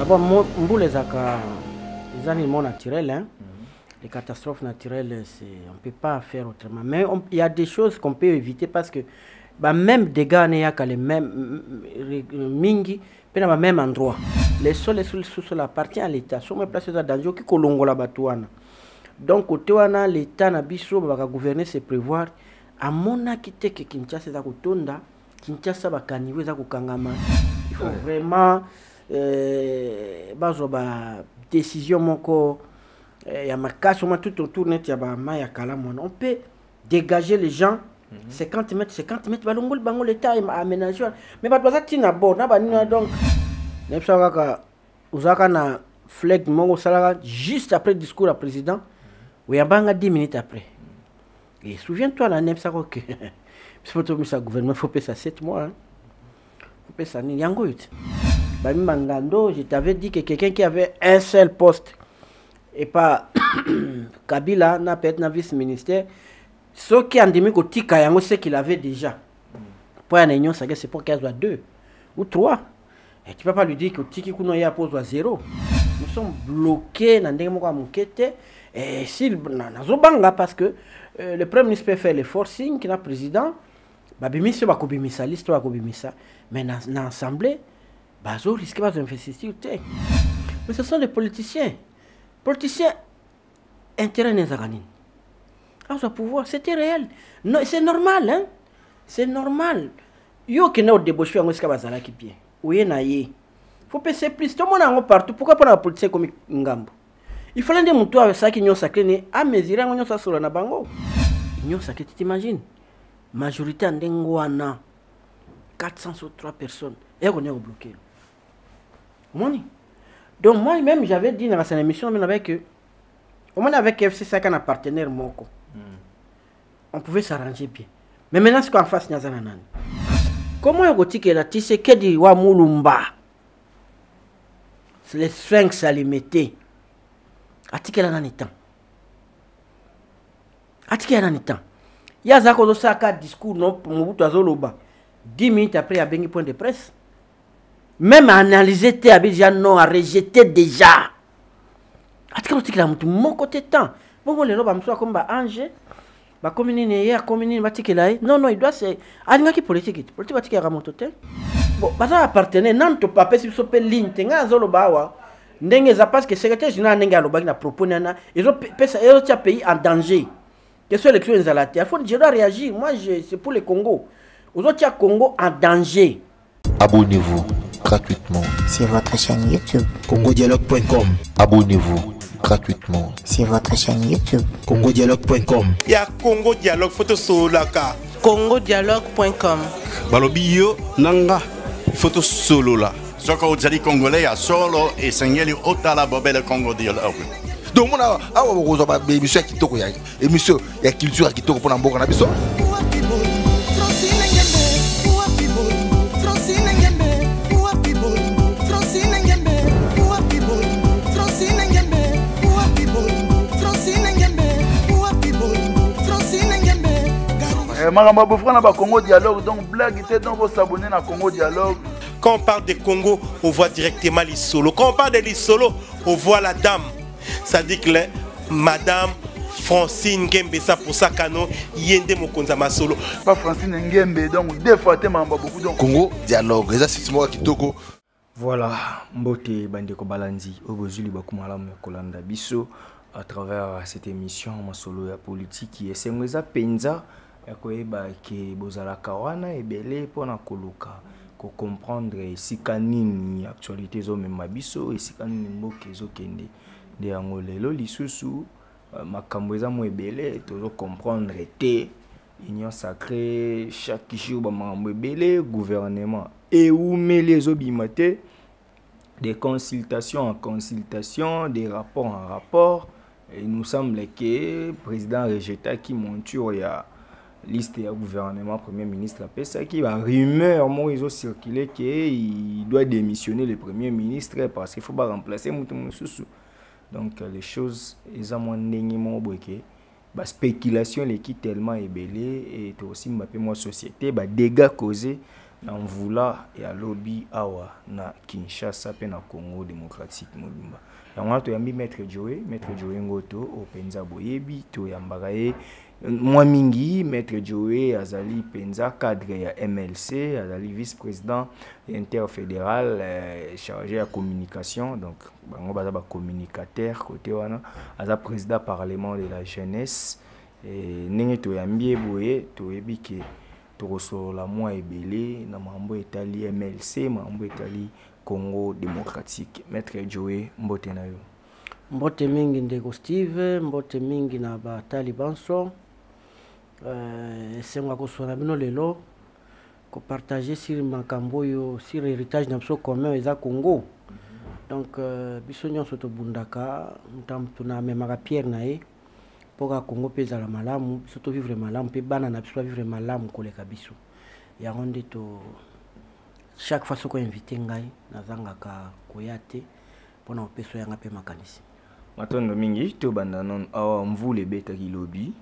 D'abord, les animaux naturels, hein. Les catastrophes naturelles, on ne peut pas faire autrement. Mais il y a des choses qu'on peut éviter parce que même des gars, il y a les mêmes mingi, dans le même endroit. Les sols et sous-sol appartiennent à l'État. Si on me place dans danger, qui kolongo la batouana. Donc, côté wana l'État na biso va gouverner, c'est prévoir. À mon avis, que Kinshasa za kutonda, Kinshasa va caniver za kukangama. Il faut vraiment décision moko. Il y a ma casse tout autour net, il y a ma kalamon. On peut dégager les gens 50 mètres, balongol bango l'État aménagé. Mais pas ça tina bon, na banina donc. Nepsaka uzaka na flag mongo salaka juste après le discours du président. Oui, y a 10 minutes après. Et souviens-toi la Nepsaka que c'est pour ça gouvernement faut payer ça 7 mois. Hein. Faut payer ça ni yango it. Ba mangando, je t'avais dit que quelqu'un qui avait un seul poste et pas Kabila n'a pas été vice-ministère. Ce qui a endémique au Tika, c'est qu'il avait déjà. Pour un union, c'est pour qu'il soit 2 ou 3. Et tu ne peux pas lui dire que Tiki Kounoya a posé à 0. Nous sommes bloqués dans des moments où et s'il n'a parce que le Premier ministre peut faire les forcing, qui est le président, Babimisa va Kobimisa, l'histoire va Kobimisa. Mais dans l'Assemblée, Bazo risque pas d'investir. Mais ce sont des politiciens. Politiciens, intérêt n'est pas pouvoir, c'était réel. C'est normal, hein? C'est normal. Yo qui n'a pas débauché en Ouest Kabazala qui pied. Oui, naïe. Faut passer plus. Tout le monde en partout. Pourquoi pas la politique comme Ngambo? Il fallait des moutons avec ça qui n'ont sacré à mesurer en ça sur la bango. Ils n'ont sacré, tu t'imagines? Majorité en Dengoana, 403 personnes. Et on est bloqué. Donc moi-même, j'avais dit dans cette émission que au moins avec FC, c'est un partenaire moko. On pouvait s'arranger bien. Mais maintenant, ce qu'on fasse, comment on dit que la tissé que dit wa mulumba, c'est les sphinx à les mettre. Atike la nanitan. Atike la nanitan. Il y a zako dosa ka discours non pour Mobutu azoloba. 10 minutes après, il y a un point de presse. Même à analyser tes habits, non, à rejeter déjà. Atike la mutu mon côté temps. Bon, les robes, je comme ange. Ba commune hier commune batike là non il doit c'est alinga ki politique batike ya ramotote bon basa appartenait nanto papa si so pe ligne tenga zolo bawa ndenge za parce que secrétaire général ndenge aloba na proposer na ils tia pays en danger que soit élection ezalate il faut je dois réagir moi c'est pour le Congo aux autres Congo en danger. Abonnez-vous gratuitement sur votre chaîne YouTube congodialogue.com. Abonnez-vous gratuitement sur votre chaîne YouTube congodialogue.com. Il y a Congo Dialogue photo solaka congodialogue.com. Balobi yo nanga photo solo la. Soko ozali congolais ya solo et sengeli otala bobele Congo Dialogue. Donc mona awa bokozo ba émission ya kitoko ya émission ya culture ya kitoko pona mboka na biso. Congo Dialogue, donc blague était dans vos s'abonner à Congo Dialogue. Quand on parle de Congo, on voit directement les solos. Quand on parle de les solos, on voit la dame. Ça dit que Madame Francine Ngembe, ça pour ça canon, yende mokonza ma solo. Pas Francine Ngembe, donc deux fois tellement beaucoup donc. Congo Dialogue, ça c'est moi qui toko. Voilà, mbote bandeko balanzi, obozuli bakumala kolanda biso à travers cette émission masolo ya politique qui est ngeza penza. Yakoyeba ke bozala kawana ebele pona koluka ko comprendre sikanini actualité zo mema biso sikanini mboke zo kende de yango lelo lisusu makambo eza mo ebele tozo comprendre te union sacrée chaque jour ba makambo ebele gouvernement et où mêler zo bimate des consultations en consultation des rapports en rapport et nous semble que président rejeta qui monture ya liste du gouvernement, premier ministre, ça qui va rumeur, moi ils ont circulé qu'il doit démissionner le premier ministre parce qu'il faut pas remplacer Moutoumoussou. Donc les choses, ils ont moins de bah spéculation les qui tellement ébellé et aussi moi société bah dégâts causés na mvula ya lobby awa na Kinshasa pe na Congo démocratique mobimba yango to yambi maître Joe ngoto openza boyebi to yambaka ye moi mingi maître Joe azali penza cadre ya MLC azali vice-président interfédéral chargé à communication donc bango baza ba communicateur côté wana aza président parlement de la jeunesse et ndenge to yambi boye to yebi ke la moi ebele na mambo etali MLC mambo etali Congo démocratique maître Joe mbote na yo mbote mingi ndeko Steve mbote mingi na ba talibanso senga ko sona bino lelo ko partager sur makambo yo sur héritage na biso commun eza Congo donc biso nyonso to bundaka mutam tuna memaka pierre na ye poka Congo peza la malamu surtout vivre malamu pe bana na biso vivre malamu koleka biso ya ronde to chaque fois soko invité ngai nazangaka koyate pona opeso yanga pe makanisi matondo mingi to banda non awa mvule beta kilobi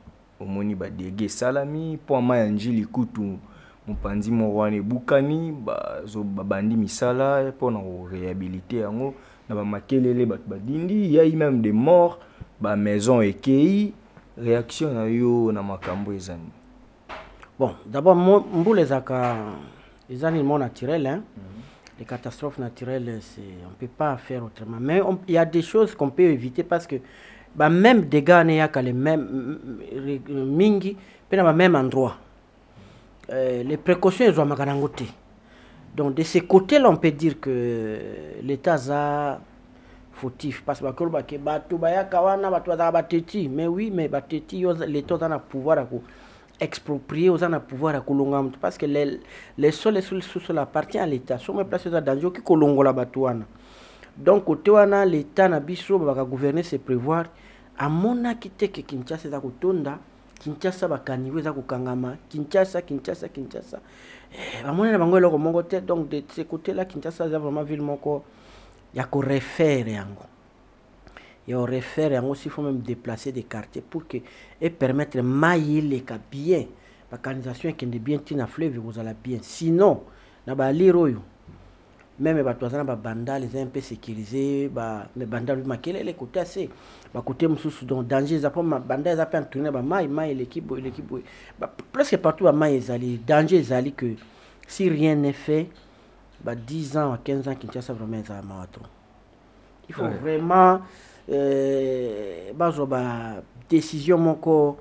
omoni ba dege salami po ma njili kutu mupanzi morwane bukani bazo babandi misala pona ko réhabiliter yango na ba makelele bat badindi ya même des morts ba maison ekei réaction na yo na makambo ezani bon d'abord mbule zaka ezani mon naturel hein les catastrophes naturelles c'est on peut pas faire autrement mais il y a des choses qu'on peut éviter parce que bah même dégâts ne ya les mêmes mingi pena ba même endroit les précautions ils ont makanangote donc de ce côté là on peut dire que l'état a fautif parce que bato bayaka wana bato za bateti mais oui mais bateti l'état a na pouvoir à exproprier aux ana pouvoir à kolonga parce que les sols sous appartient à l'état sur mes places dans danger qui kolongola bato wana donc côté wana l'état na biso ba gouverner c'est prévoir à mona kite ke Kinshasa za kotonda Kinshasa ba kaniwe za kokangama Kinshasa ba mona na bango eloko mongo te donc de ce côté là Kinshasa za vraiment ville moko ya ko refaire yango et on réfère yango s'il faut même déplacer des quartiers pour que et permettre mailler les cas bien la canalisation qui est bien tina fleuve vous allez bien sinon na ba liroyo même ba toazana ba banda les un peu sécurisés ba mais banda lui makele les côtés assez ba côté mususu donc danger za pas banda za pas tourner ba mai l'équipe ba presque partout ba mai ezali danger ezali que si rien n'est fait bah 10 ans à 15 ans Kinshasa vraiment ça ma trop il faut vraiment bazoba décision moko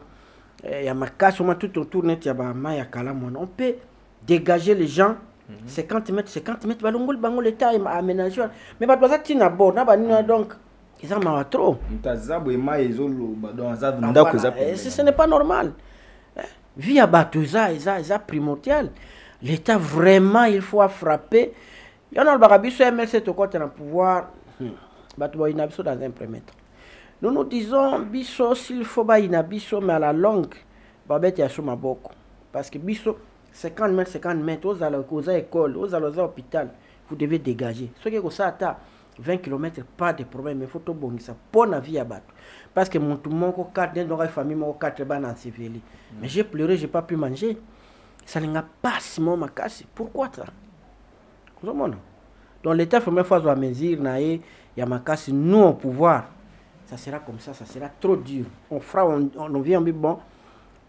ya makaso ma tout autour net ya ba ma ya kala on peut dégager les gens 50 mètres balongol bango l'état a aménagé mais ba doza tina bon na ba nina donc ils en ma trop mtazabo e ma ezolo ba donc azava ndako za ce n'est pas normal via batuza eza primordial l'état vraiment il faut frapper il y en a le barabiso MLC to côté na pouvoir bato inabiso dans un premier temps nous disons biso s'il faut ba inabiso mais à la longue babete ya soma boko parce que biso 50 mètres aux ala école aux ala hôpital vous devez dégager ce que ça ata 20 km pas de problème mais faut to bongisa pona vie ya bato parce que mon tout moko 4 dans la famille moko 4 bana enseveli mais j'ai pleuré j'ai pas pu manger ça n'a pas si mon makasi pourquoi ça vous comprenez donc l'état première fois à mesure naé ya makasi nous au pouvoir ça sera comme ça sera trop dur on fera on vient bon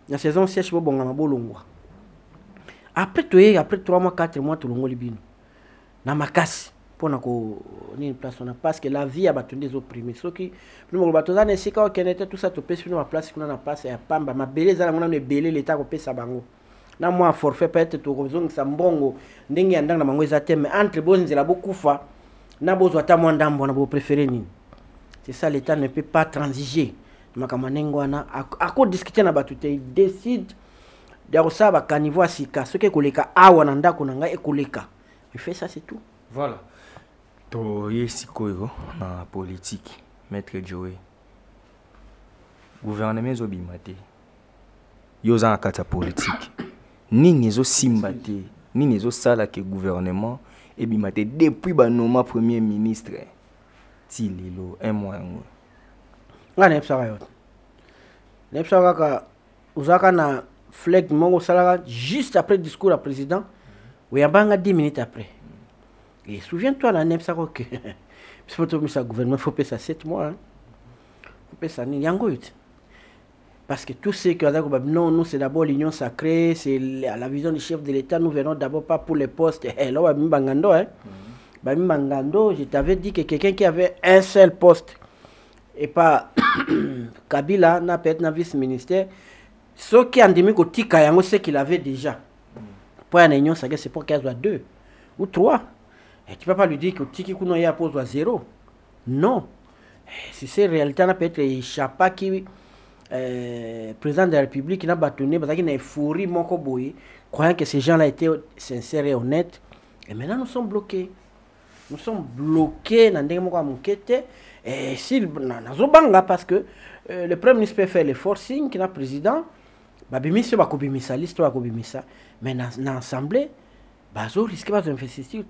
la saison sèche bon na bolongwa après 3 mois 4 mois tout longo libino na makasi pona ko ni place on a parce que la vie a battu des opprimés ceux qui nous batoza na sika o kenete tout ça to pèse na place kuna na place ya pamba ma beleza na mona belé l'état ko pesa bango na moi forfait peut-être to kozong sa mbongo ndenge ya ndanga na mango eza te mais entre bonzela bokufa na bozo ata mo ndambo na bo préférer nini c'est ça l'état ne peut pas transiger makamanengo na ako discuter na batute il décide de resaba kanivo asika ce que koleka awa na ndako na nga ekoleka il fait ça c'est tout voilà to yesikoyo na politique maître Joe gouvernement zo bimate yoza na kata politique nini zo simbate nini zo sala ke gouvernement et bimate depuis ba noma premier ministre tililo un mois ngo ngane epsaka yote nepsaka ka uzaka na flag mongo salaka juste après discours à président Oui, à 10 minutes après. Et souviens-toi, la NEP, ça que. Il faut que gouvernement, il faut payer ça 7 mois. Il faut payer ça. Parce que tous ceux qui ont dit non, nous c'est d'abord l'union sacrée, c'est la vision du chef de l'État, nous venons d'abord pas pour les postes. Là, je t'avais dit que quelqu'un qui avait un seul poste et pas Kabila, n'a peut-être un vice-ministère, ce qui a dit que c'est qu'il avait déjà. Pour une union sacrée, c'est pour qu'il soit 2 ou 3. Et tu ne peux pas lui dire que Tiki Kounoya pose 0. Non. Si c'est réalité, on peut être Chapa qui président de la République qui n'a pas tenu, parce qu'il a fourri mon coboy, croyant que ces gens-là étaient sincères et honnêtes. Et maintenant, nous sommes bloqués. Nous sommes bloqués dans des moments où et si parce que le Premier ministre peut faire le forcing, qui est le président, Babimisa va kobimisa, l'histoire va kobimisa, mais dans l'Assemblée, bazo risque pas d'investir.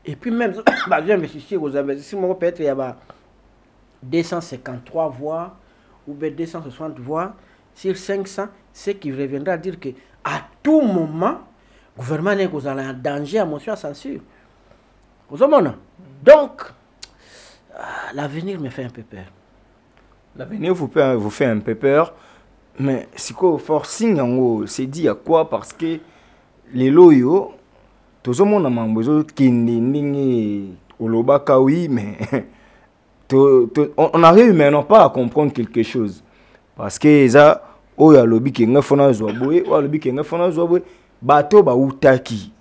Et puis même, bazo investir aux investissements, peut-être il y a 253 voix ou 260 voix sur 500, ce qui reviendra à dire que à tout moment, le gouvernement est en danger à motion à censure. Donc, l'avenir me fait un peu peur. L'avenir vous fait un peu peur, mais si quoi forcing c'est dit à quoi? Parce que les loyaux, tout le monde a besoin de Olobaka, oui, mais on n'arrive maintenant pas à comprendre quelque chose. Parce que ça, il y a lobby qui est fait dans le lobby qui est fait dans le bateau ba utaki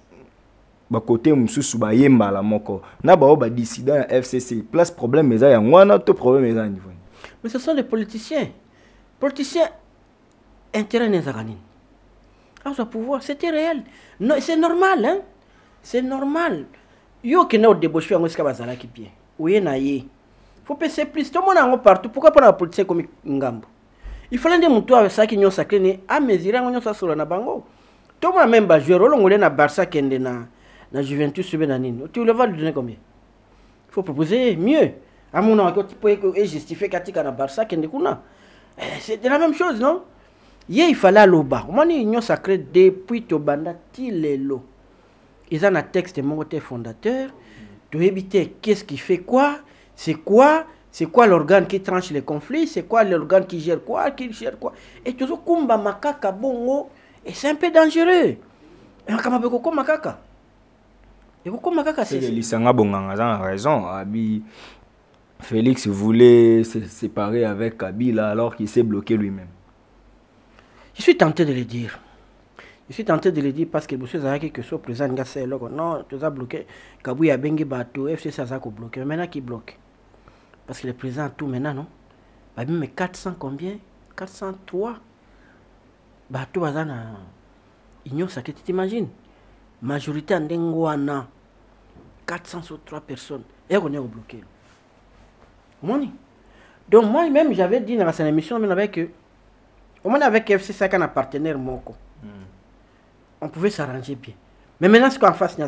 ba côté mususu ba yemba la moko na ba dissident FCC place problème mais ça y a un autre problème mais niveau. Mais ce sont des politiciens intérêt les aranin à ce pouvoir c'était réel. Non, c'est normal hein, c'est normal yo qui n'a débauché en escaba zala qui bien oui na yé faut penser plus tout le monde en partout pourquoi pas la politique comme ngambo il fallait des moutons avec ça qui n'ont sacré ni à mesurer on ça sur la bango tout le monde même ba jouer rôle on na Barça qui est na Juventus sur Benanine tu le vas lui donner combien il faut proposer mieux à mon avis tu peux justifier qu'atika na Barça qui est kuna c'est la même chose non il fallait l'oba on dit union sacrée depuis Tobanda Tilelo ils ont un texte mon côté fondateur de éviter qu'est-ce qui fait quoi c'est quoi l'organe qui tranche les conflits, c'est quoi l'organe qui gère quoi, et toujours kumba makaka bongo et c'est un peu dangereux. Et kama beko makaka. Et beaucoup makaka c'est Lisanga Bonganga a raison. Abi Félix voulait se séparer avec Kabila alors qu'il s'est bloqué lui-même. Je suis tenté de le dire. Parce que monsieur Zahaki que soit président Ngassé non, tu as bloqué Kabouya Bengi Bato FC Sazako bloqué. Mais maintenant qui bloque? Parce que le président a tout maintenant, non? Bah, mais 400 combien? 403. Bah, tout va dans l'Union sacrée, tu t'imagines? Majorité en Dengouana. 403 personnes. Et on est bloqué. Donc, moi-même, j'avais dit dans cette émission, que, au moins avec FC Saka, un partenaire Moko, on pouvait s'arranger bien. Mais maintenant, ce qu'on fasse,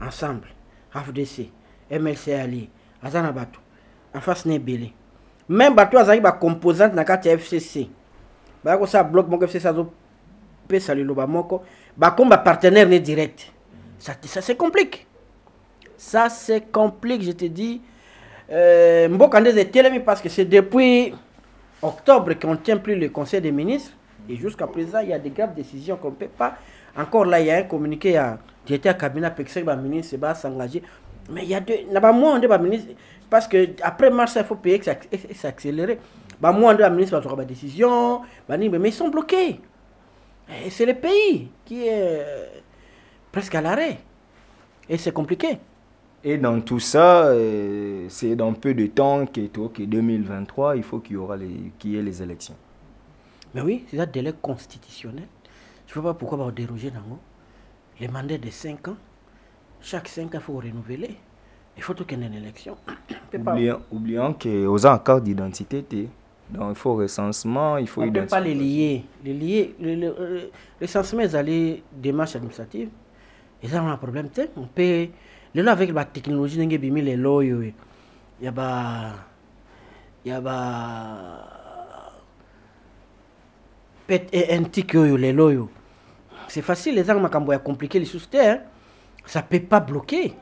ensemble, AFDC, MLC Ali, Azana Batou. En face n'est belé même bateau azali ba composante na kati FCC ba ko ça bloc mon FCC ça peut saluer le ba moko ba comme partenaire né direct ça c'est compliqué je te dis mbokande de telemi parce que c'est depuis octobre qu'on ne tient plus le conseil des ministres et jusqu'à présent il y a des graves décisions qu'on peut pas encore là il y a un communiqué à directeur cabinet pexec ba ministre va s'engager mais il y a deux n'a pas moins de ba ministre parce que après mars il faut payer et s'accélérer bah moi de la ministre va prendre des décisions mais ils sont bloqués et c'est le pays qui est presque à l'arrêt et c'est compliqué et dans tout ça c'est dans peu de temps que 2023 il faut qu'il y ait les élections mais oui c'est un délai constitutionnel je ne vois pas pourquoi on va déroger dans les mandats de 5 ans chaque 5 ans il faut renouveler. Il faut qu'il y ait une élection. Oublions qu'aux en carte d'identité, donc il faut recensement, il faut identifier. On ne peut pas les lier. Le recensement, ils allaient démarche administrative. Et ça, on a un problème. On peut. Les lois avec la technologie, les lois, il y a un tic, les lois. c'est facile, les gens makambo ya compliqué les sous-terres, hein. Ça peut pas bloquer.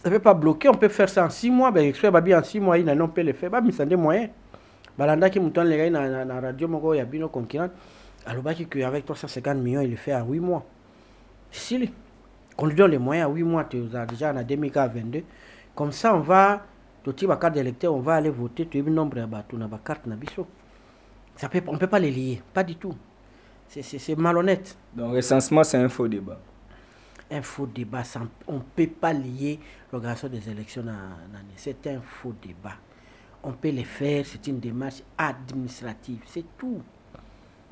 Ça peut pas bloquer, on peut faire ça en 6 mois, ben expert babi en 6 mois, on peut le faire, bah mais ça des moyens. Balanda qui mouton les gars na radio moko ya bino concurrent, alors bah qui avec 350 millions, il le fait en 8 mois. Si qu'on lui donne les moyens à 8 mois, tu as déjà en 2022. Comme ça on va tout ma carte d'électeur, on va aller voter, tu as un nombre à battre na ba carte na biso. Ça peut on peut pas les lier, pas du tout. C'est malhonnête. Donc recensement c'est un faux débat. Un faux débat, on ne peut pas lier l'organisation des élections. C'est un faux débat. On peut le faire, c'est une démarche administrative, c'est tout.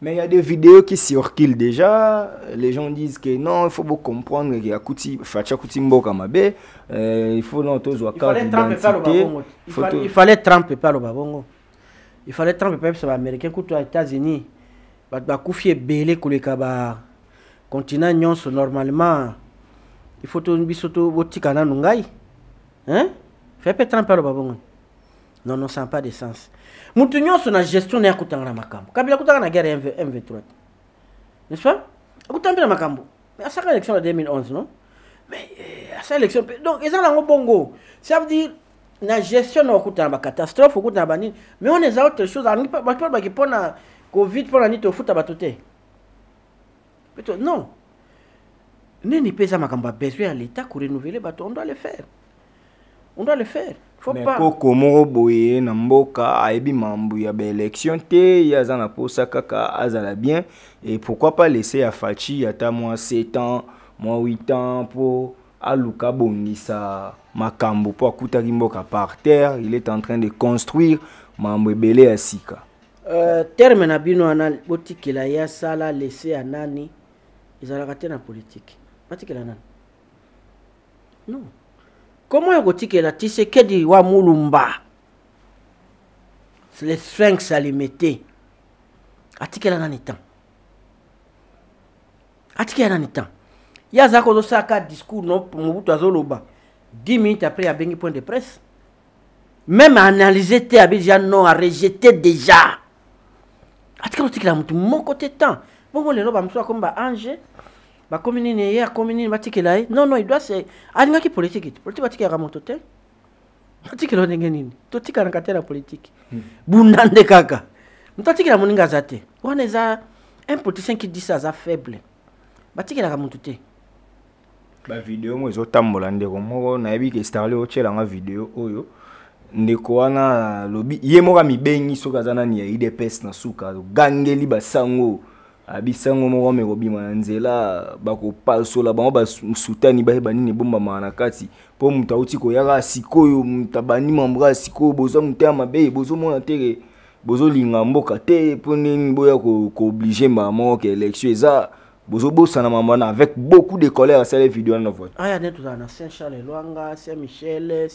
Mais il y a des vidéos qui circulent déjà. Les gens disent que non, il faut beaucoup comprendre qu'il y a Facha Koutimbo Kamabe. Il faut non tous voir carte d'identité. Il fallait tremper par le babongo. Il fallait tremper par les Américains qui sont aux États-Unis. Il faut confier belé pour les Kaba. Continent nyonso normalement. Il faut tout bisoto botikana nungai. Hein? Fait pas tremper le babongo. Non, non, ça n'a pas de sens. Mutu nyonso na gestion na kutanga na makambo. Kabila kutanga na guerre M23. N'est-ce pas? Kutanga na makambo. Mais à cette élection de 2011, non? Mais à cette élection, donc ils ont un bongo. Ça veut dire na gestion na kutanga na catastrophe, kutanga bani. Mais on est à autre chose. On pas pas qui pour na Covid pour na nito futa batoté. Non. Nini pesa makambo besoin à l'État pour renouveler bateau, on doit le faire. On doit le faire. Faut mais pas. Koko moro boye na mboka aibi mambu ya élection te ya za na posa kaka azala bien et pourquoi pas laisser à Fachi ata moins 7 ans, moins 8 ans pour aluka bongisa makambo pour akuta mboka par terre, il est en train de construire mambu ebele ya sika. Terme na bino ana botikela ya sala laisser à nani ezala te na politique. Batikela nani? Non. Comment est-ce que la Tshisekedi wa Mulumba c'est les sphinx à limiter. Atikela nani temps. Atikela nani temps. Ya zako do saka discours non Mobutu azoloba. 10 minutes après il y a bengi point de presse. Même à analyser te abidja non à rejeter déjà. Atikela mutu mon côté temps. Bon le loba mso comme ba ange. Ba commune ne ya commune batikela non non il doit c'est alinga ki politique batikela ramonto te batikela ndenge nini totika na katela politique bunande kaka mutatikela moninga zate wana za un politicien qui dit ça za faible batikela ramonto te ba vidéo mo ezotambola ndeko moko na yebi ke starle ochela nga vidéo oyo ndeko wana lobi ye moka mibengi soka zana ni ya IDPS na suka gangeli basango abisango moko mekobima na nzela bakopasola bango basutani bayeba nini ebombama na kati mpo moto auti koyaka sikoyo moto abandi mambra sikoyo bozwa moto ya mabe bozomona te bozolinga mboka te mpo nini boya kooblige mbala moko ke élection eza bozobosana mamba na avec beaucoup de colère asala vidéo wana na vote aya nde tozala na Saint Charles Lwanga Saint Michel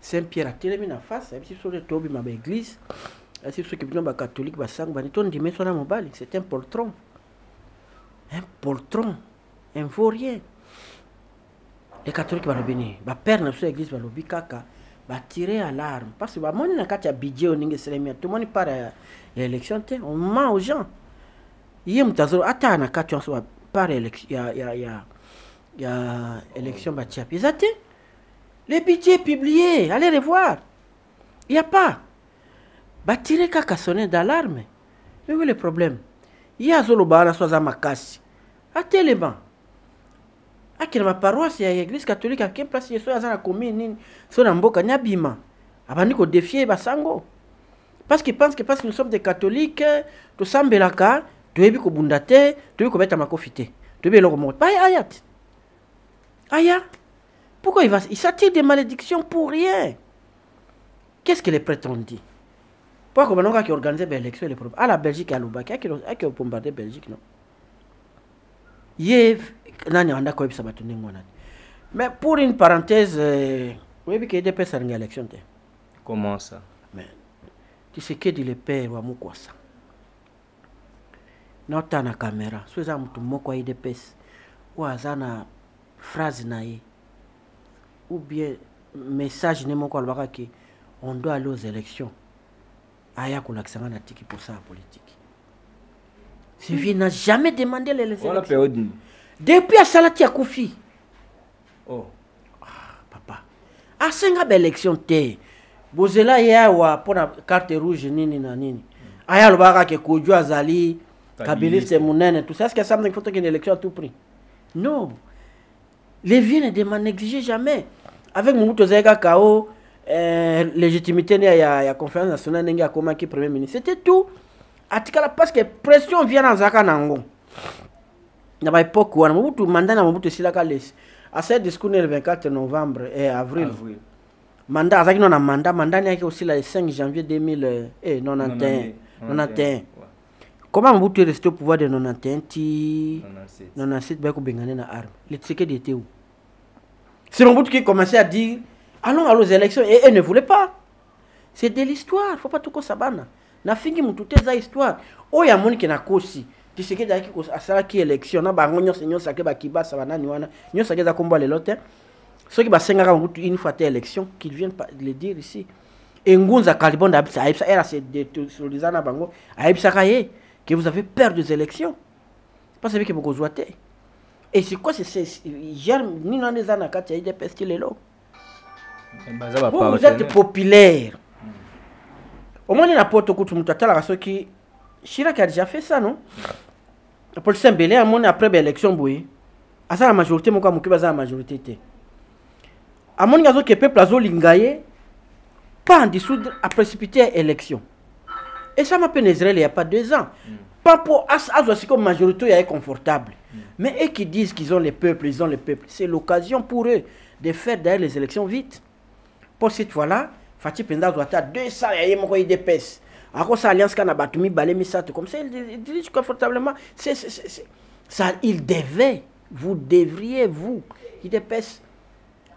Saint Pierre atelemi na face abisi so de tobima ba église. C'est ceux qui sont catholiques, c'est un poltron. Un poltron. Un vaurien. Les catholiques vont venir. Les pères de l'église vont tirer à l'arme. Parce que tout le monde part à l'élection. On ment aux gens. Il y a élection. Les budgets publiés. Allez les voir. Il n'y a pas. Batire kaka sonner d'alarme. Mais où est le problème? Il y a zoloba na soza makasi. Atelema. Akina ma paroisse ya église catholique à quelle place yeso azana commune so na mboka nyabima. Abandi ko défier basango. Parce qu'ils pensent que parce que nous sommes des catholiques, to sambelaka, to yebi ko bundate, to yebi ko beta makofite. To yebi loko mot. Pas ayat. Aya. Pourquoi il s'attire des malédictions pour rien? Qu'est-ce que les prêtres ont dit? Pourquoi on a organisé l'élection à la Belgique et à l'Ouba qui a bombardé la Belgique, non? Mais pour une parenthèse, vous avez qu'il y a des personnes à l'élection. Comment ça? Mais tu sais que dit le père ou quoi ça? Non, tu as une caméra. Si tu as une des personnes ou une phrase ou bien message on doit aller aux élections. Aya ko laksanga na tiki pour ça politique. Séville n'a jamais demandé les élections. la période. Depuis à Salati Akoufi. Oh. Papa. À 5 élections, Bozela yawa pour la carte rouge nini na nini. Aya lobaka ke Kodjo Azali, Kabiliste Mounene, tout ça. Est-ce que ça me faut qu'il y ait une élection à tout prix? Non. Les vieux ne demandent, n'exigent jamais. Avec Moumouto Zega Kao, légitimité il y a conférence nationale n'enga comment qui premier ministre. C'était tout. Atikala parce que pression vient dans Zaka Nango. Dans l'époque où Moumouto mandat na Moumouto Silaka laisse. À ce discours le 24 novembre et avril. Mandat, Azaki non a mandat n'est aussi le 5 janvier 2091. Comment Mobutu est resté au pouvoir de 91 97 ben ko bengane na arme. Le Tshisekedi était où? C'est Mobutu qui commençait à dire allons aux élections et eux ne voulaient pas. C'est de l'histoire, faut pas tout ko sabana. Na fingi mutu teza histoire. Oya moni ke na kosi. Tshisekedi aki ko asala ki élection na bango nyonso sake ba kibasa banani wana. Nyonso sake za kombo le lote. Ceux qui va s'engager une fois tes élections, qu'ils viennent le dire ici. Et Ngunza Kalibonda Abisa, elle s'est détruisée na bango, Abisa Kaye, que vous avez peur des élections. Parce que vous avez. Et c'est quoi, c'est hier, ni dans les années 4, il y a eu des pestes les lots. Vous êtes populaire. Au moins, il y a pas de coup de moutatala, ceux qui. Chirac a déjà fait ça, non? Pour le symbole, à mon après l'élection, oui. À ça, la majorité, mon cas, mon la majorité. À mon avis, que le peuple a lingaye, pas en dissoudre à précipiter l'élection. Et ça m'a pénétré il n'y a pas 2 ans. Pas pour as comme majorité est confortable. Mais eux qui disent qu'ils ont le peuple, ils ont le peuple. C'est l'occasion pour eux de faire d'ailleurs les élections vite. Pour cette fois-là, Fatih Penda doit être 200 et il y a des pèses. Alors ça alliance qu'on a battu comme ça, il dirige confortablement. Ça, il devait, vous devriez, vous, il dépêche.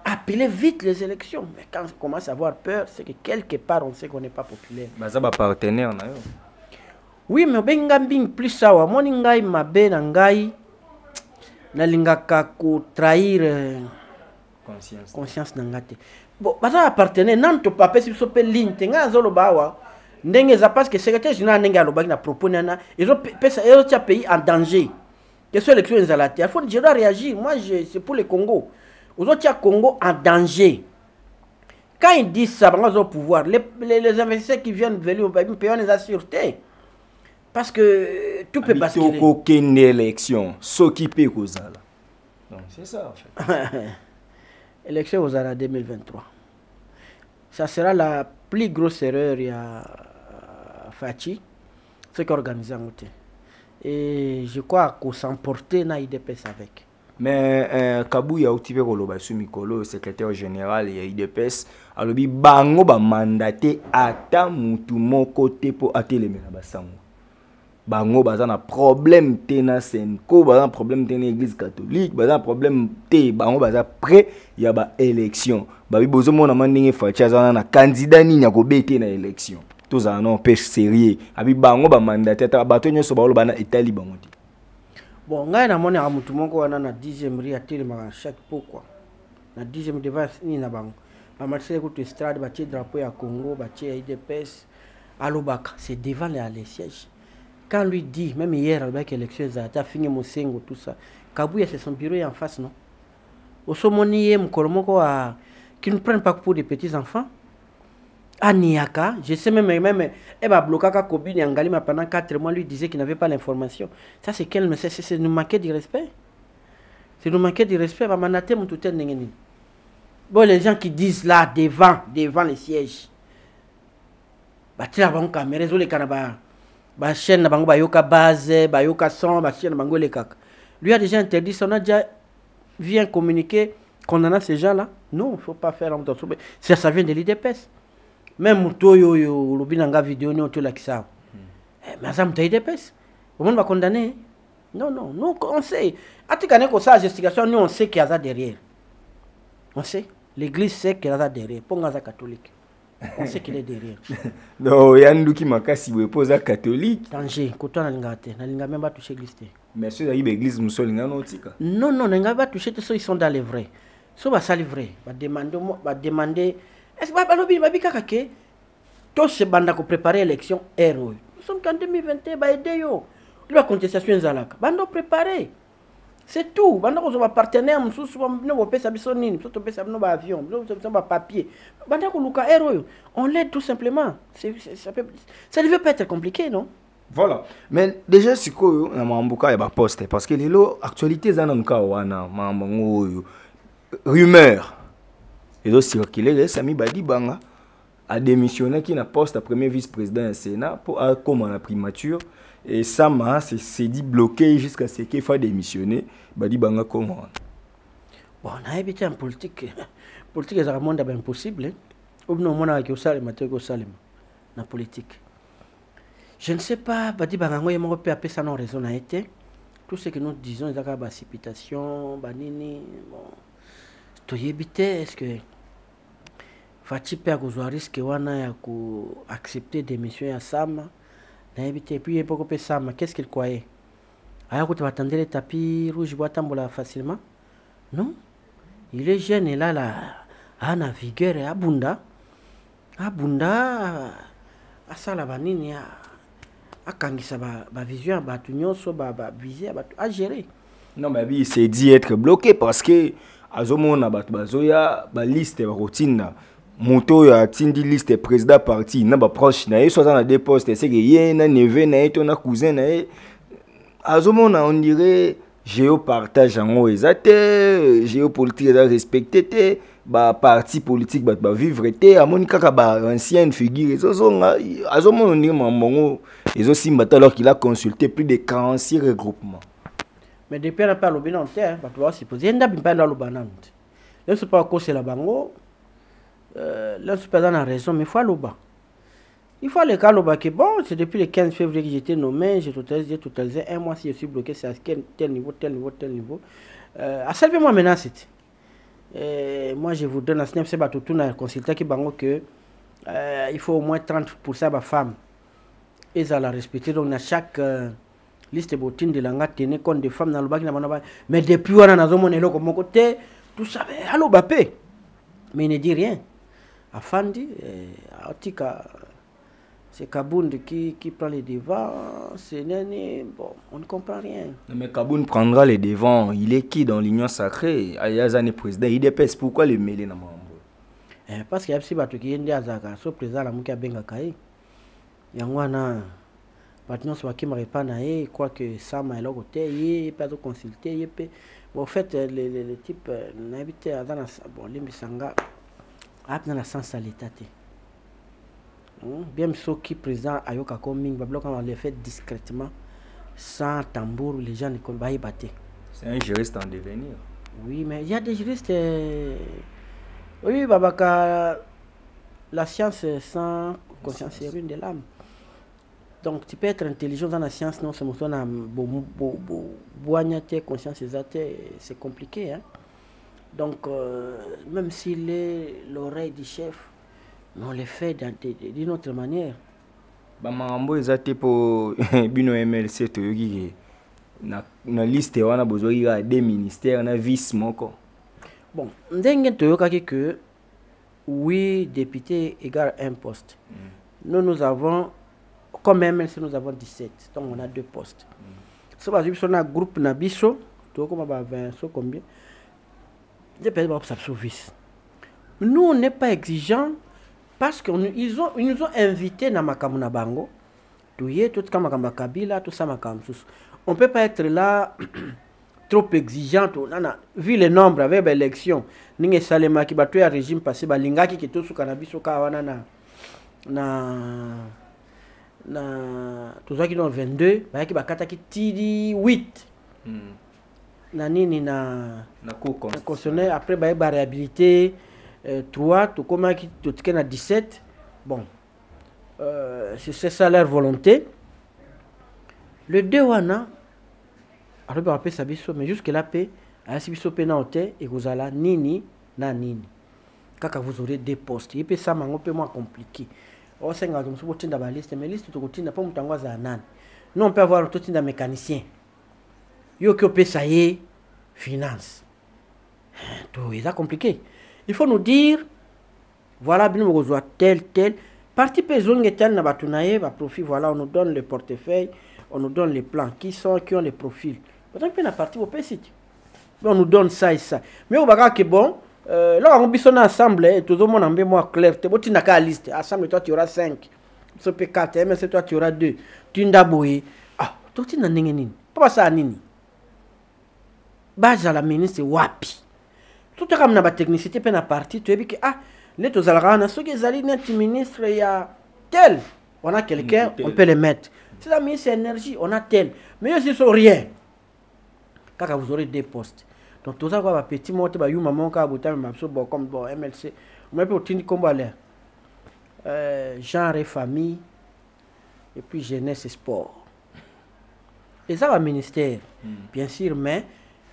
Appelez vite les élections. Mais quand on commence à avoir peur, c'est que quelque part, on sait qu'on n'est pas populaire. Ça va partenaire. Oui, mais ben gambing plus ça. Moi, n'ingai ma ben n'ingai na lingaka ko trahir conscience n'angate. Bon, ça partenaire. Non, tu pas si so pe ligne. Tenga zolo bawa. Ndenge za parce que secrétaire général n'enga lo bagi na proposer na. Ils ont pays en danger. Que ce élection ils allaient. Il faut je dois réagir. Moi, c'est pour le Congo. Aux autres, Congo en danger. Quand ils disent ça, ils ont pouvoir. Les investisseurs qui viennent venir au pays, ils payent la sûreté. Parce que tout peut basculer. Il n'y a aucune élection. S'occuper aux Zala. Donc c'est ça en fait. Élection aux Zala 2023. Ça sera la plus grosse erreur il y a Fatih. Ce qui est organisé en côté. Et je crois qu'on s'emportait dans l'IDPS avec. Mais Kabou ya outi pe koloba sou mikolo secrétaire général ya IDPS alobi bango ba mandaté ata mutu moko te po atelemela basango. Bango baza na problème te na Senko, baza na problème te na église catholique, baza na problème te bango baza prêt ya ba élection. Ba bi bozo mona mandinge Fatih aza na candidat ni nyako bete na élection. Tous en non pêche sérieux. Abi bango ba mandaté ata bato nyoso ba oloba na Italie bango te. Bon, ngai na moni amutu moko wana na 10e ri atelema chaque pourquoi. Na 10e devant ni na bango. Ba marché ko estrade ba tie drapeau ya Congo, ba tie IDPS alobaka, c'est devant les sièges. Quand lui dit même hier avec élection za ta fini Mosengo tout ça. Kabuya c'est son bureau en face non. Osomoni ye mkolomoko a qui ne prennent pas pour des petits enfants. Aniaka, je sais même Eba Blokaka Kobini Angalima pendant 4 mois lui disait qu'il n'avait pas l'information. Ça c'est quel mais c'est nous manquer de respect. C'est nous manquer de respect va manater mon tout n'engeni. Bon les gens qui disent là devant les sièges. Ba tira bango caméra zo le kanaba. Ba chaîne na bango ba yoka base, ba yoka son, ba chaîne na bango le kaka. Lui a déjà interdit, on a déjà vient communiquer condamnant ces gens là. Non, il faut pas faire ça vient de l'IDPS. Même Moutoyo, le binanga vidéo, nous tout ça. Mais ça me IDPS. Au monde va condamner. Non, on sait. À tout cas, ça, gestion, nous on sait qu'il y a ça derrière. On sait. L'église sait qu'il y a ça derrière. Pour les catholiques. On sait qu'il est derrière. Non, il y a un qui m'a cassé pour poser catholique. Danger, quand on a l'ingate, on n'a même pas touché l'église. Mais ceux qui ont l'église, nous sommes non, on n'a pas touché, ils sont dans les vrais. Ils sont dans les vrais. Va demander. Est-ce que balobi babika kake to se banda ko préparer l'élection héros. Nous sommes en 2021 ba aider yo. la contestation ezalaka bando préparer. C'est tout. Bando ko ba partenaire mususu no bo pesa biso nini, to pesa no ba avion, no ba papier. Bando ko luka héros. On l'aide tout simplement. Ça ne veut pas être compliqué, non? Voilà. Mais déjà si ko na mambuka ya ba poste parce que lelo actualité zana nka wana mambango rumeur. Et donc circuler Sami Badi Banga a démissionné qui n'a poste à premier vice-président du Sénat pour comme en la primature. Et Sama s'est dit bloqué jusqu'à ce qu'il fasse démissionner. Badi Banga comment? Bon, on a évité en politique. Politique est un monde impossible. Ou non, on a qui au salem, na politique. Je ne sais pas, Badi Banga, moi, je peux appeler ça non raison a été. Tout ce que nous disons, il y a des précipitations, banini, bon. Tu y éviter, est-ce que Fati peut avoir risque wana accepter démission à Sama? Et puis il peut Sama, qu'est-ce qu'il croyait? Alors que tu vas attendre les tapis rouges bois tambola facilement? Non, il est jeune et là a na vigueur et abunda a sala banini a kangisa ba vision ba tunyoso ba viser a gérer. Non mais il s'est dit être bloqué parce que azomona bat bazoya ba liste ba rotina moto ya tindi liste président parti na ba proche na soit dans des postes c'est que yé na neveu na to na cousin na azomona on dirait géopartage en ezate géopolitique da respecter ba parti politique ba vivre te amoni kaka ba ancienne figure ezozonga azomona on dirait mamongo ezosimba alors qu'il a consulté plus de 46 regroupements. Mais depuis la parole bien entière, tu vas supposer nda bimpa dans le banane. Là c'est pas cause la bango. Là c'est pas dans la raison mais il faut le bas. Il faut le cas le bas que bon, c'est depuis le 15 février que j'étais nommé, j'ai totalisé un mois si je suis bloqué c'est à tel niveau. À salver moi maintenant c'était. Moi je vous donne un snap c'est pas tout na consultant qui bango que il faut au moins 30% de femmes. Et ça la respecter donc à chaque liste botine de langa tenir compte des femmes dans le bac mais depuis on a zomo nelo comme côté tout ça allo bapé mais il ne dit rien afandi atika c'est Kabound qui prend les devants c'est nani bon on ne comprend rien. Mais Kabound prendra les devants, il est qui dans l'union sacrée Ayazane président il dépêche pourquoi le mêler na mambo parce qu'il y a si bato qui ende azaka so président la muki abenga kai yangwana maintenant soit qui me répond à quoi que ça m'a là côté il pas de consulter il peut en fait les types n'habite dans la bon limbisanga a dans la sens à l'état bien sûr qui président ayoka coming ba bloquer on le fait discrètement sans tambour les gens ne connaissent pas y battre. C'est un juriste en devenir. Oui mais il y a des juristes oui babaka la science sans conscience c'est une de l'âme. Donc tu peux être intelligent dans la science, non c'est mon conscience c'est compliqué. Hein? Donc même s'il est l'oreille du chef, on le fait d'une autre manière. Bamambo ezate pour bino MLC to yogi na liste wana bozoyi ga des ministères na vice moko. Bon, ndenge to yokaki que oui député égale un poste. Nous avons comme MLC, nous avons 17, donc on a 2 postes. Si on a un groupe Nabiso, tu vois 20, combien? Nous, on n'est pas exigeants parce qu'ils nous ont invités dans Makamuna Bango. Tout comme Kabila, tout ça. On ne peut pas être là trop exigeant. Vu le nombre avec l'élection, nous Salema qui battu un régime passé, Lingaki qui est tout sous Canabiso Kawana tous ceux qui ont 22 bah qui bakata qui tidi 8 na nini na constitutionnel après bah variabilité 3 tout comme qui tout na 17 bon c'est ça leur volonté le 2 wana alors bah après ça biso mais jusque là paix à si biso pénalité et vous allez nini na nini kaka vous aurez 2 postes et puis ça mango peu moins compliqué. On sait que nous sommes dans la liste, mais la liste est pas mutangaza nan. Nous on peut avoir tout un mécanicien. Yo qui peut ça y finance. Tout est compliqué. Il faut nous dire voilà bien nous tel parti pesong tel na batunaye va profit voilà on nous donne le portefeuille on nous donne les plans, qui ont les profils. Pourtant, on a parti au PC. Mais on nous donne ça et ça. Mais on va dire que bon, là, on va ensemble, tout le monde a un moi clair. Tu n'as qu'à la liste. Ensemble, toi, tu auras 5. Tu auras 4, mais toi, tu auras 2. Tu n'as pas ah, toi, tu n'as pas pas ça, nini. Base à la ministre, wapi. Tout le monde a une technicité, puis on a parti. Tu as dit que, ah, les tous algans, ceux qui allaient net ministre, il y a tel. On a quelqu'un, on peut les mettre. C'est la ministre énergie, on a tel. Mais ils ne sont rien. Quand vous aurez des postes. Donc, tout ça, va petit mot, tu vas y maman, quand vous avez comme bon MLC. On peut tenir comme genre et famille, et puis jeunesse et sport. Et ça va ministère, bien sûr, mais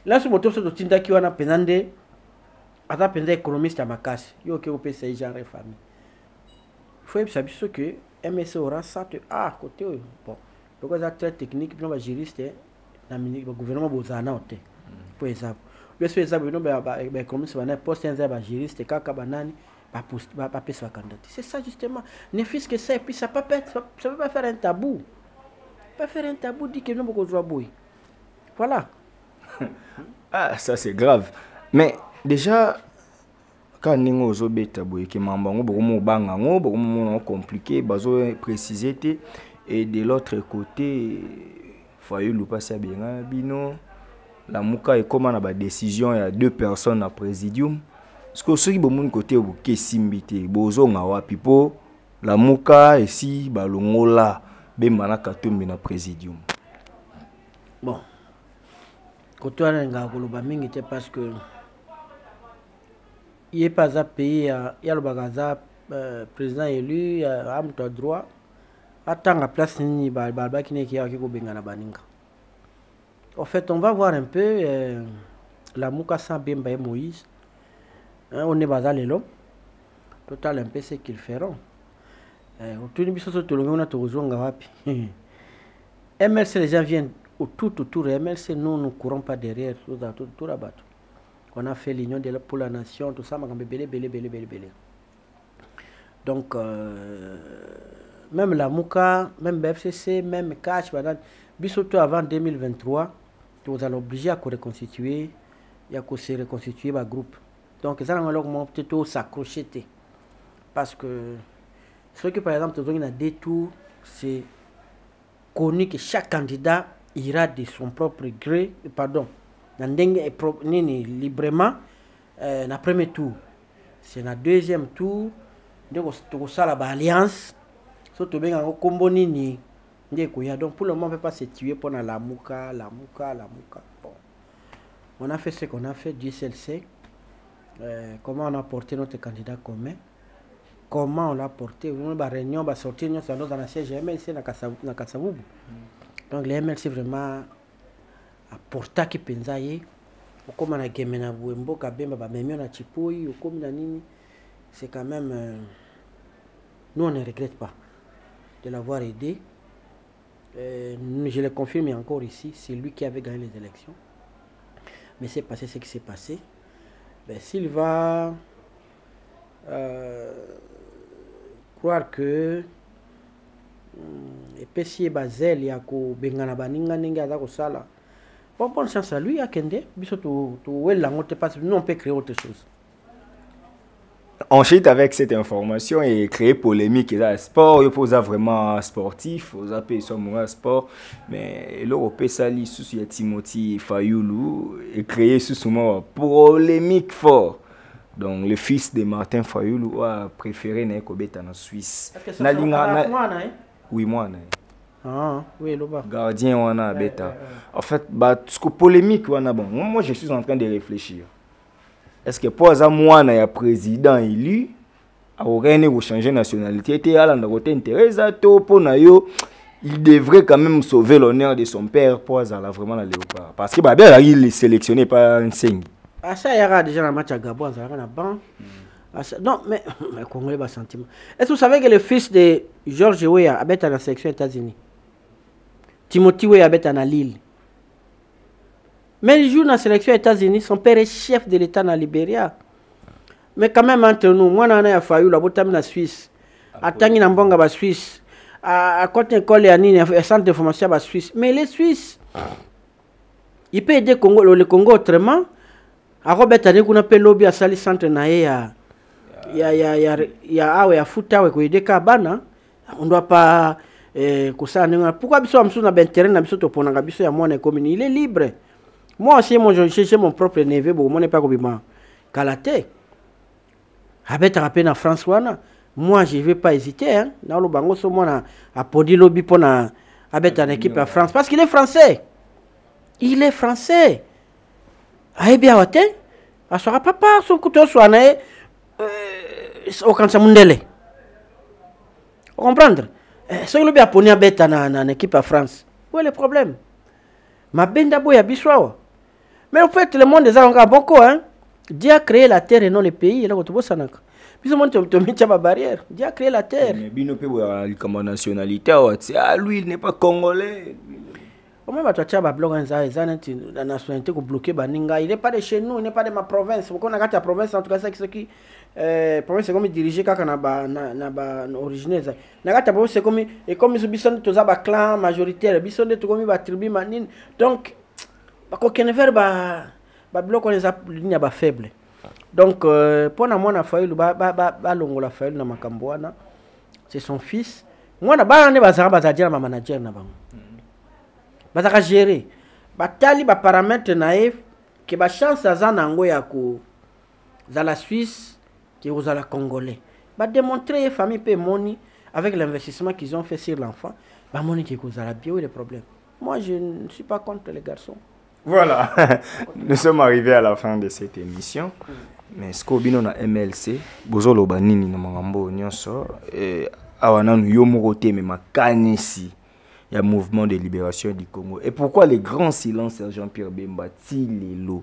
là, ce moto, c'est le Tinda qui a penandé, à ta penandé économiste à ma casse. Il y a que vous pouvez essayer genre et famille. Il faut savoir ce que MLC aura ça, côté, bon, donc c'est très technique, puis on va juriste, le gouvernement Bozana, pour exemple. Bien sûr, économiste, on a posté un juriste, et quand banani, pas passer sa candidature. C'est ça justement. Ne fût-ce que ça, et puis ça ne peut pas faire un tabou. Pas faire un tabou, dit que nous beaucoup de boy. Voilà. Ah, ça c'est grave. Mais déjà, quand nous avons des tabous, qui sont compliqué, ils préciser. Et de l'autre côté, il faut passer bien. La Mouka est comme une décision, il y a 2 personnes à présidium. Parce que ceux qui sont côté où Kessimbité, Bozo Ngawa Pipo, la Mouka et si Balongola, Bemana Katumbi na présidium. Bon. Côté où Ngawa était parce que il n'est pas à payer, il y a le bagaza président élu, il y a un droit. Attends la place ni Balba qui n'est qui a Bengana Baninga. En fait, on va voir un peu la Mouka sans Bemba et Moïse. On est basé à l'eau. Total un peu ce qu'ils feront. Autour de bisous tout le monde a toujours ngawapi. MLC les gens viennent autour MLC nous courons pas derrière tout la bateau. On a fait l'union pour la nation tout ça m'a belé. Donc même la Mouka, même BFCC, même Cash bisous avant 2023, nous allons obliger à reconstituer se reconstituer le groupe. Donc, ça va peut-être s'accrocher. Parce que, ce que par exemple, il y a des tours, c'est connu que chaque candidat ira de son propre gré, librement, dans le premier tour. C'est dans le deuxième tour, donc, ça la alliance, surtout bien en combo nini. Donc, pour le moment, on ne peut pas se tuer pour la Mouka. Bon. On a fait ce qu'on a fait, Dieu seul sait. Comment on a porté notre candidat commun, comment on l'a porté, on a réunion, on va sortir dans la siège MLC dans Kassavoubou. Donc les MLC vraiment a porté qui pensaye, comme on a gagné na Bouembo, Kabemba, même on a Chipoui, ou comme nini, c'est quand même, nous on ne regrette pas de l'avoir aidé. Je le confirme encore ici, c'est lui qui avait gagné les élections. Mais c'est passé ce qui s'est passé. Ben, s'il va croire que et Basel il y a ko bengana baninga ninga za ko sala bonne chance à lui à Kende biso to wela ngote parce que nous on peut créer autre chose. Ensuite, avec cette information et créer polémique dans le sport, il faut vraiment sportif, il faut appeler ça mon sport, mais l'Europe sali sous Timothy Fayoulou et créer sous moi polémique fort. Donc le fils de Martin Fayoulou a préféré n'être en Suisse. Oui, moi. Ah, oui, là-bas. Gardien on a bêta. En fait, ce que polémique on a bon. Moi je suis en train de réfléchir. Est-ce que pour ça moi na président élu a rien ou changer nationalité était à l'endroit intérêt to pour na yo il devrait quand même sauver l'honneur de son père pour ça là vraiment la léopard parce que bien il est sélectionné par un signe. Ah ça il y aura déjà un match à Gabon ça na ban. Non mais Congolais ba sentiment. Est-ce que vous savez que le fils de George Weah habite dans la section États-Unis? Timothy Weah habite à Lille. Mais il joue dans la sélection États-Unis, son père est chef de l'État dans le Libéria. Mais quand même entre nous, moi, je suis à Fayou, la Suisse. Attends, il y a un Suisse. à côté école et centre de formation à Suisse. Mais les Suisses, ils peuvent aider le Congo autrement. À Robert Tane qu'on appelle lobby à Sali centre naé ya futa we ko aider kabana. On doit pas pourquoi biso amso na intérêt na biso to ponanga biso ya mwana commune, il est libre. Moi aussi moi je cherche mon propre neveu bon mon n'est pas kobima kalaté. Avec rappel na François moi je vais pas hésiter hein na lo bango so mona a podi lobby pona avec une équipe à France parce qu'il est français. Il est français. Aïe bien wate a sera papa so kuto so anae au kansa mundele. Comprendre? Si le bien poni à bête na équipe à France. Où est le problème? Ma benda boya biswa. Mais en fait le monde des encore beaucoup hein. Dieu a créé la terre et non les pays. Là, tu vois ça. Puis on te met ma barrière. Dieu a créé la terre. Mais Bino peut avoir la nationalité. Ah, lui, il n'est pas congolais. Au même tu as blog la nationalité pour bloquer Baninga. Il n'est pas de chez nous, il n'est pas de ma province. Pourquoi on a gâté la province en tout cas c'est ce qui province c'est comme diriger quand on originaire. Na gâté province c'est comme et comme ils sont tous à clan majoritaire. Ils sont tous comme ba tribu manine. Donc aucun verbe ba bloc on les a ligne ba faible. Donc pour na mwana Fayulu ba longola Fayulu na makamboana c'est son fils. Mwana ba ne bazara bazadia na manager na bango. Bazaka gérer. Ba tali ba paramètre naïf que ba chance za nango ya ko za la Suisse que aux la congolais. Ba démontrer famille pe moni avec l'investissement qu'ils ont fait sur l'enfant. Ba moni qui cause la bio et les problèmes. Moi je ne suis pas contre les garçons. Voilà, nous sommes arrivés à la fin de cette émission. Mais ce qu'on a MLC, Bozolo Banini, Namangambo, Nyonso, et Awanan Yomorote, mais Makanisi, il y a un mouvement de libération du Congo. Et pourquoi les grands silences, Jean-Pierre Bemba, Tilelo?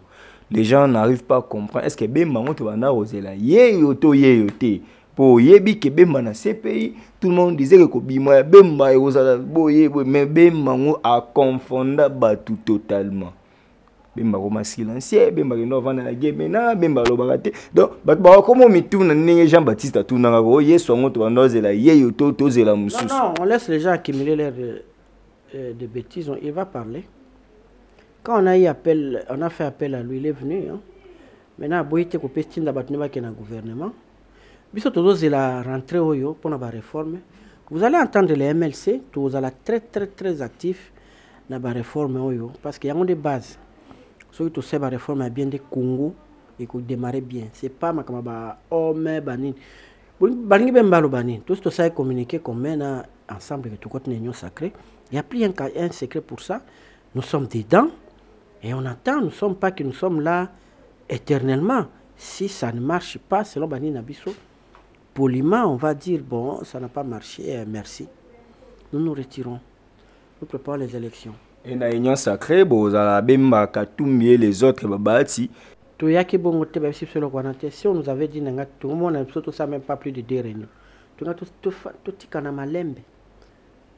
Les gens n'arrivent pas à comprendre. Est-ce que Bemba, on te va na Rosela, yeyoto, yeyote. Pour Yebi, que Bemba na CPI, tout le monde disait que Bemba, Bemba, mais Bemba a confondu tout totalement. Bemba Roma silencieux, Bemba no vana la gemena, Bemba lo bagate. Donc ba comment mi tourne né Jean-Baptiste tourne na go yeso ngoto banozela yeyo to zela mususu. Non, on laisse les gens accumuler leurs de bêtises, il va parler. Quand on a fait appel à lui, il est venu hein. Maintenant boyite ko pestinda batneba ke na gouvernement. Biso tozo zela rentrer oyo pour na ba réforme. Vous allez entendre les MLC, tous allez très actifs na ba réforme oyo parce qu'il y a des bases. Ceux qui ont la réforme a bien des Congo et qui démarrer bien. C'est pas ma kamaba homme banin. Baningi bembalo banin. Tout ce ça communiquer comme maintenant ensemble avec tout côté union sacrée. Il y a plus un secret pour ça. Nous sommes dedans et on attend. Nous sommes pas que nous sommes là éternellement. Si ça ne marche pas selon Banin Abisso, poliment on va dire bon ça n'a pas marché. Merci. Nous nous retirons. Nous préparons les élections. Et dans l'union sacrée, Bozala Bemba Katumbi et les autres Babati. Si on nous avait dit que tout le monde n'a ça même pas plus de 2 réunions. Tout est malembe.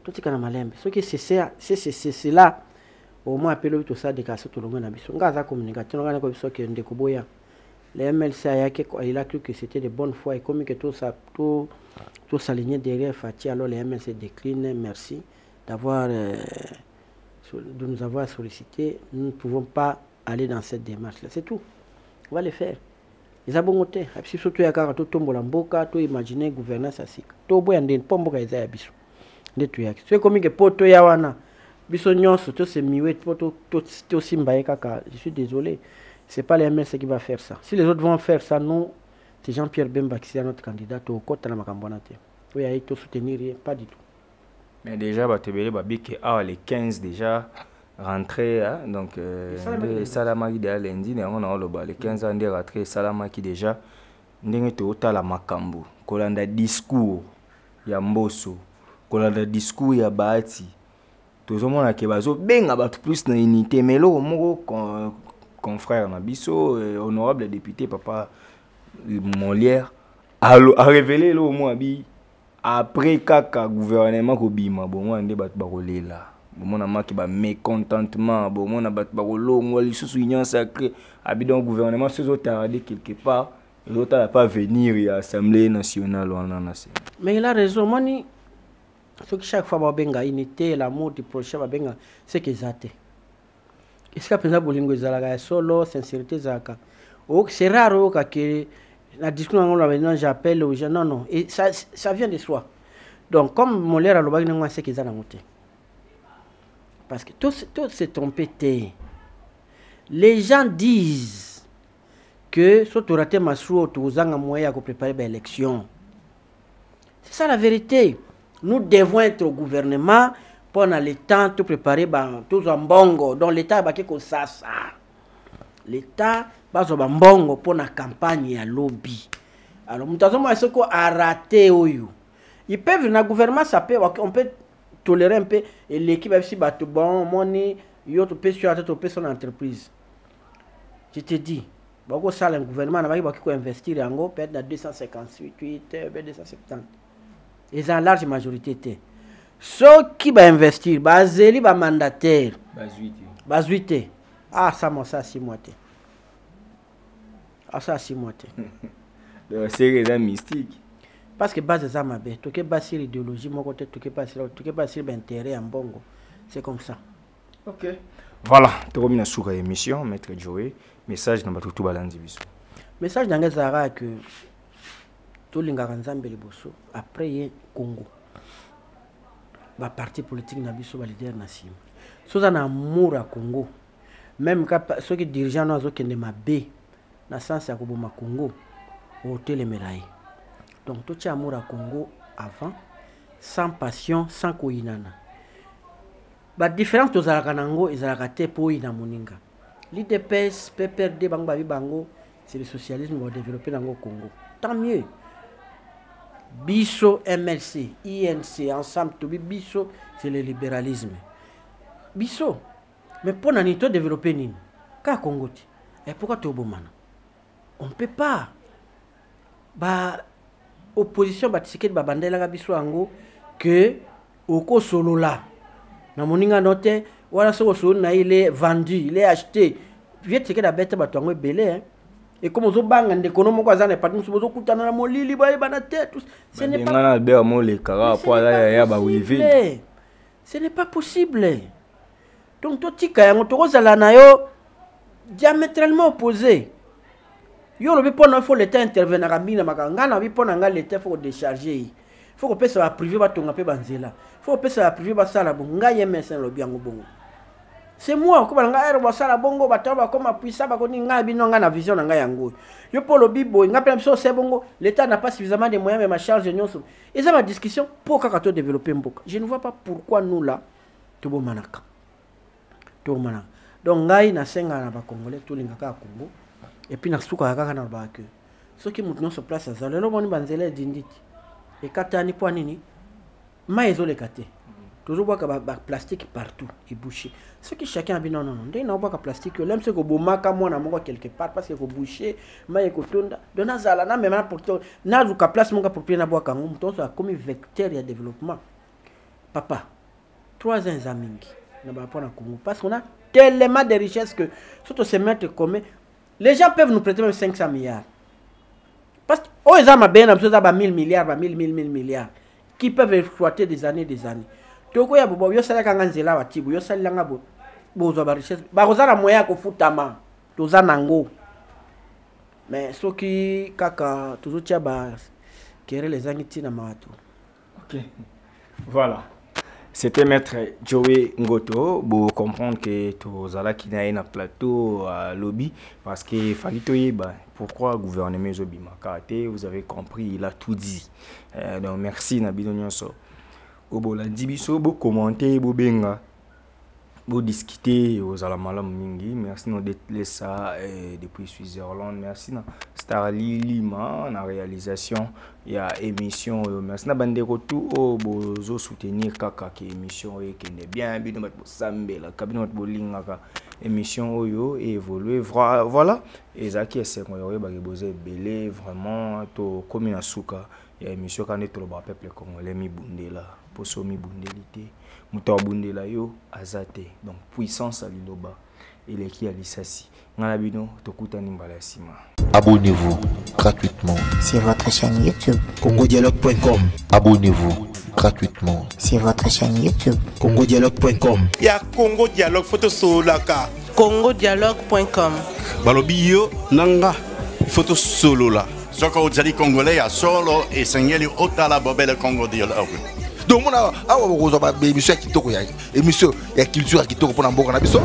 Tout est malembe. Ce qui c'est là, au moins appelé tout ça de casser tout le monde. On a communication, on a comme que Ndekoboya. Les MLC il a cru que c'était de bonne foi et comme que tout s'alignait derrière Fatih, alors les MLC déclinent. Merci d'avoir de nous avoir sollicité. Nous ne pouvons pas aller dans cette démarche là, c'est tout. On va le faire. Les abongotés, si surtout ya kaka to tombola mboka to imaginer gouvernance asika to boya ndeni pomboka eza ya biso ndetu yake c'est comme que poto ya wana biso nyonso to se miwe to simba kaka. Je suis désolé, c'est pas les MLC qui va faire ça. Si les autres vont faire ça, non, c'est Jean-Pierre Bemba qui est notre candidat au côté de la Macambonate. Oui, il faut soutenir, pas du tout. Mais déjà, les 15 déjà rentré, hein, donc Salama qui déjà lundi, on a les 15 ans de rentrée, Salama qui déjà n'est pas la Makambu, qu'on a discours, il y a Mbosso, qu'on a discours, il y a Bahati. Tout le monde a qui va plus de unité, mais là, mon confrère Nabiso, honorable député, papa Molière, a révélé le mot après kaka gouvernement ko bima bon on débat barolé là bon on a marqué ba mécontentement bon on a bat barolo ngoli sous union sacrée abidon gouvernement ces autres tardé quelque part les autres pas venir à l'Assemblée nationale on en a. Mais il a raison moni Ce que chaque fois babenga unité l'amour du prochain babenga c'est que ça est-ce que pensa bolingo ezalaka solo sincérité zaka c'est rare que la discussion maintenant j'appelle aux gens non et ça vient de soi. Donc comme mon l'air à l'obag non c'est que ça na moté parce que tout s'est trompé. Les gens disent que surtout raté masou tozanga moyen pour préparer l'élection. C'est ça la vérité. Nous devons être au gouvernement pendant le temps de préparer tous en bongo. Donc l'État va que ça. L'État va en bongo pour la campagne à lobby. Alors nous avons ce qu'on a raté. Ils peuvent venir au gouvernement, ça peut, on peut tolérer un peu et l'équipe aussi bat bon money, yo to peut sur son entreprise. Je te dis, beaucoup ça le gouvernement n'a pas qui investir en gros peut-être dans 258, 270. Ils ont large majorité. Ceux qui va investir, bazeli ba mandataire, bazuité. Ah ça moi ça 6 mois. Ah ça 6 mois. C'est des mystique. Parce que base ça mabé, tu que base sur idéologie, mon côté tu que pas sur intérêt en bongo. C'est comme ça. OK. Voilà, tu reviens sur l'émission maître Joey, message dans tout balandi biso. Message dans Zara que tout l'ingaka nzambe liboso après y Congo. Ba parti politique na biso ba leader na sim. Soza na amour à Congo. Même quand ceux qui dirigeants na zo kende mabe na sens ya koboma Congo au téléméraille. Donc tout amour à Congo avant sans passion, sans koinana. Ba différence to zalaka nango ezalaka te po ina moninga. L'IDPS, PPRD bango c'est le socialisme va développer dans le Congo. Tant mieux. Biso MLC, INC, ensemble, tout Biso, c'est le libéralisme. Biso, mais pour nous développer Nino, qu'à Congo, et pourquoi tu es au bon man? On ne peut pas. Bah, opposition, bah, tu sais que bah, bandela Biso ango, que au solo là, na moninga note, voilà ce que il est vendu, il est acheté. Viens checker la bête, bah, tu as belé, hein. Et comme on bang en économie, on a pas de ce n'est ce n'est pas possible. Donc tout tika on diamétralement opposé. Yo le il faut l'état intervenir à mina makanga na bi pona nga l'état faut décharger. Faut que pesa privé ba tonga pe banzela. Faut que pesa privé ba sala bonga yemesa lo biango bongo. C'est moi ko balanga ero basala bongo bataba comme puissant ba koni nga bino nga na vision nga yango. Yo pour le bibo nga pe biso c'est bongo l'état n'a pas suffisamment de moyens mais ma charge nyonso. Et ça ma discussion pour kakato développer mboka. Je ne vois pas pourquoi nous là tobo manaka. Tobo manaka. Donc ngai na senga na ba congolais to linga ka Congo et puis na suka kaka na ba que ceux qui montent sur place ça le boni banzela dinditi. Et katani po nini? Maïzo le kate. Toujours boire plastique partout et boucher. Ce qui chacun a dit non, dès n'a pas plastique, l'aime c'est que bomaka moi na quelque part parce qu'il faut boucher, mais que tonda. Dona zala na même pour toi, na du place mon pour bien boire kango, donc ça comme vecteur de développement. Papa, 3 ans zamingi na ba pour na Congo parce qu'on a tellement de richesses que surtout se mettre comme les gens peuvent nous prêter même 500 milliards. Parce que oh ils ont ma bien am 1000 milliards, 1000 milliards qui peuvent exploiter des années. Toko ya bobo yo sala kanga nzela watibu yo sala nga bozo ba richesse ba kozala moya ko futama toza nango mais soki kaka tozotia ba kere les angiti na mato. OK. Voilà. C'était maître Joey Ngoto pour comprendre que tozala ki na na plateau à lobby parce que fakito yeba pourquoi gouvernement zobima kate vous avez compris il a tout dit. Donc merci na bino nyonso. Obola dibiso bo commenter bo benga bo discuter aux alamala mingi merci no d'être ça depuis Switzerland merci na Starly Lima na réalisation il y a émission merci na bandeko tout bozo soutenir kaka ke émission et qui est bien bino bat sambela kabino bat bolinga ka émission oyo évoluer voilà et zaki esengo yo ba boze belé vraiment to comme na suka ya émission quand est le peuple congolais mi bundela poso mi bundelité muto bundela yo azate donc puissance à liloba il est qui a lisasi ngala bino tokutani mbala sima. Abonnez-vous gratuitement sur votre chaîne YouTube congodialogue.com. Abonnez-vous gratuitement sur votre chaîne YouTube. congodialogue.com. Il y a Congo Dialogue, photo solaka. congodialogue.com. Balobio nanga photo solo là. Soko ozali congolais ya solo esengeli otala bobele Congo Dialogue. donc mona awa bokozwa baémission ya kitoko ya émission ya culture ya kitoko mpona mboka na biso.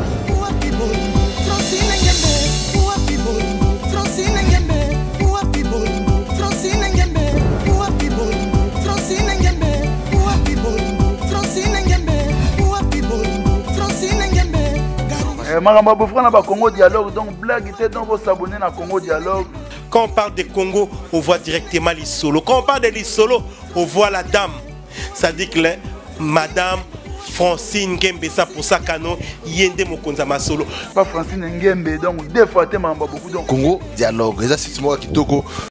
makambo bofra na ba Congo Dialogue, donc blague était dans vos abonnés na Congo Dialogue. Quand on parle de Congo, on voit directement l'Isolo. Quand on parle de l'Isolo, on voit la dame. Ça dit que Madame Francine Ngembe, ça pour ça Kano, Yende Mokonza Masolo. Pas Francine Ngembe, donc deux fois, beaucoup donc. Congo Dialogue, les assistements qui toko.